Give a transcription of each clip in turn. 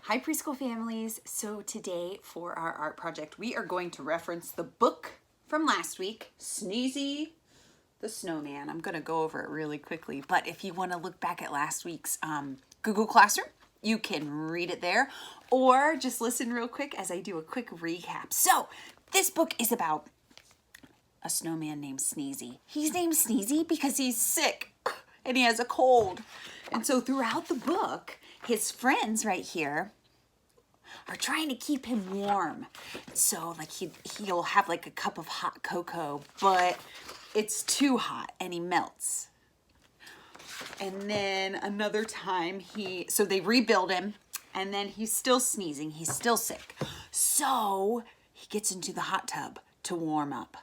Hi preschool families. So today for our art project, we are going to reference the book from last week, Sneezy the Snowman. I'm going to go over it really quickly, but if you want to look back at last week's Google Classroom, you can read it there or just listen real quick as I do a quick recap. So this book is about a snowman named Sneezy. He's named Sneezy because he's sick and he has a cold. And so throughout the book, his friends right here are trying to keep him warm. So like he'll have like a cup of hot cocoa, but it's too hot and he melts. And then another time so they rebuild him and then he's still sneezing, he's still sick. So he gets into the hot tub to warm up.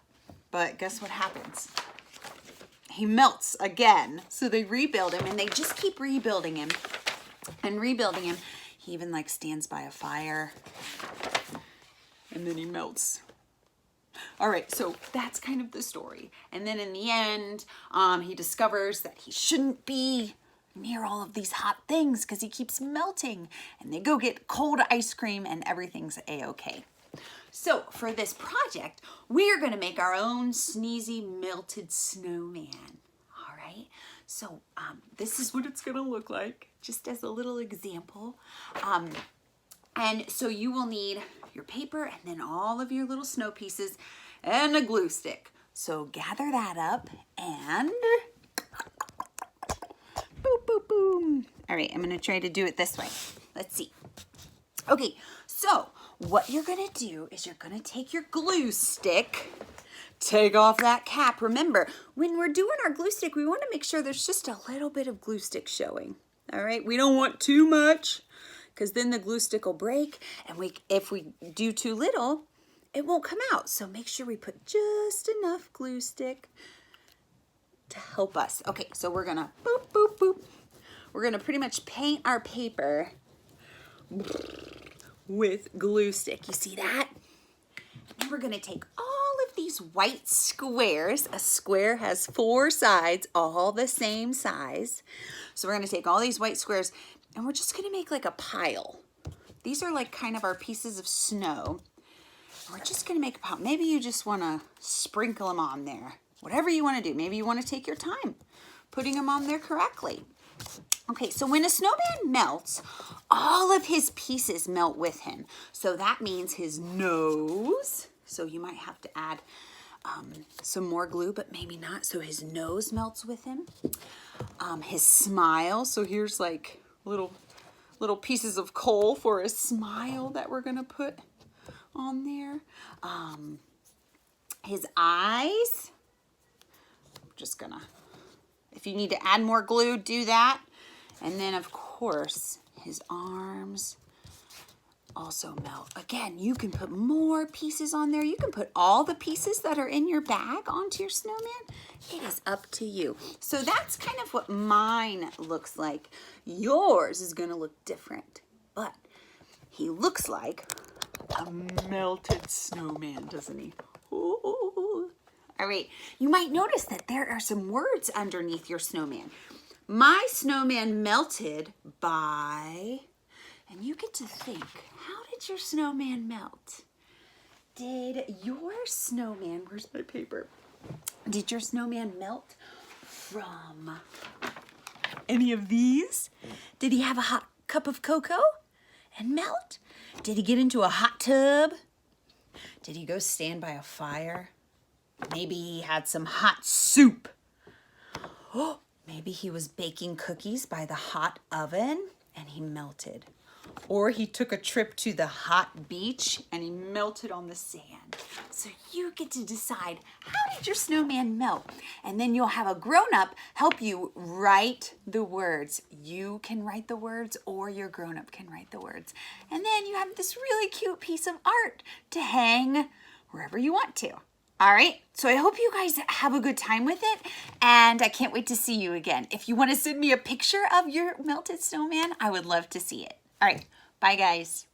But guess what happens? He melts again. So they rebuild him and they just keep rebuilding him and rebuilding him. He even like stands by a fire and then he melts. All right, so that's kind of the story. And then in the end, he discovers that he shouldn't be near all of these hot things because he keeps melting. And they go get cold ice cream and everything's a-okay. So for this project, we are going to make our own Sneezy melted snowman. All right, so this is what it's going to look like, just as a little example. And so you will need your paper and then all of your little snow pieces and a glue stick. So gather that up and boop, boop, boom. All right, I'm going to try to do it this way. Let's see. Okay, so what you're going to do is you're going to take your glue stick, take off that cap. Remember, when we're doing our glue stick, we want to make sure there's just a little bit of glue stick showing. All right, we don't want too much because then the glue stick will break, and if we do too little, it won't come out. So make sure we put just enough glue stick to help us. Okay, so we're gonna boop, boop, boop. We're gonna pretty much paint our paper with glue stick. You see that? And we're gonna take all of these white squares. A square has 4 sides, all the same size. So we're gonna take all these white squares and we're just gonna make like a pile. These are like kind of our pieces of snow. We're just gonna make a pile. Maybe you just wanna sprinkle them on there. Whatever you wanna do. Maybe you wanna take your time putting them on there correctly. Okay, so when a snowman melts, all of his pieces melt with him. So that means his nose. So you might have to add some more glue, but maybe not. So his nose melts with him. His smile. So here's like little pieces of coal for a smile that we're gonna put on there. His eyes. I'm just gonna, if you need to add more glue, do that. And then of course, his arms also melt. Again, you can put more pieces on there. You can put all the pieces that are in your bag onto your snowman. It is up to you. So that's kind of what mine looks like. Yours is gonna look different, but he looks like a melted snowman, doesn't he? Ooh. All right, you might notice that there are some words underneath your snowman. My snowman melted by, and you get to think, how did your snowman melt? Did your snowman, where's my paper? Did your snowman melt from any of these? Did he have a hot cup of cocoa and melt? Did he get into a hot tub? Did he go stand by a fire? Maybe he had some hot soup. Oh, maybe he was baking cookies by the hot oven and he melted. Or he took a trip to the hot beach and he melted on the sand. So you get to decide, how did your snowman melt? And then you'll have a grown-up help you write the words. You can write the words or your grown-up can write the words. And then you have this really cute piece of art to hang wherever you want to. All right, so I hope you guys have a good time with it, and I can't wait to see you again. If you want to send me a picture of your melted snowman, I would love to see it. All right, bye guys.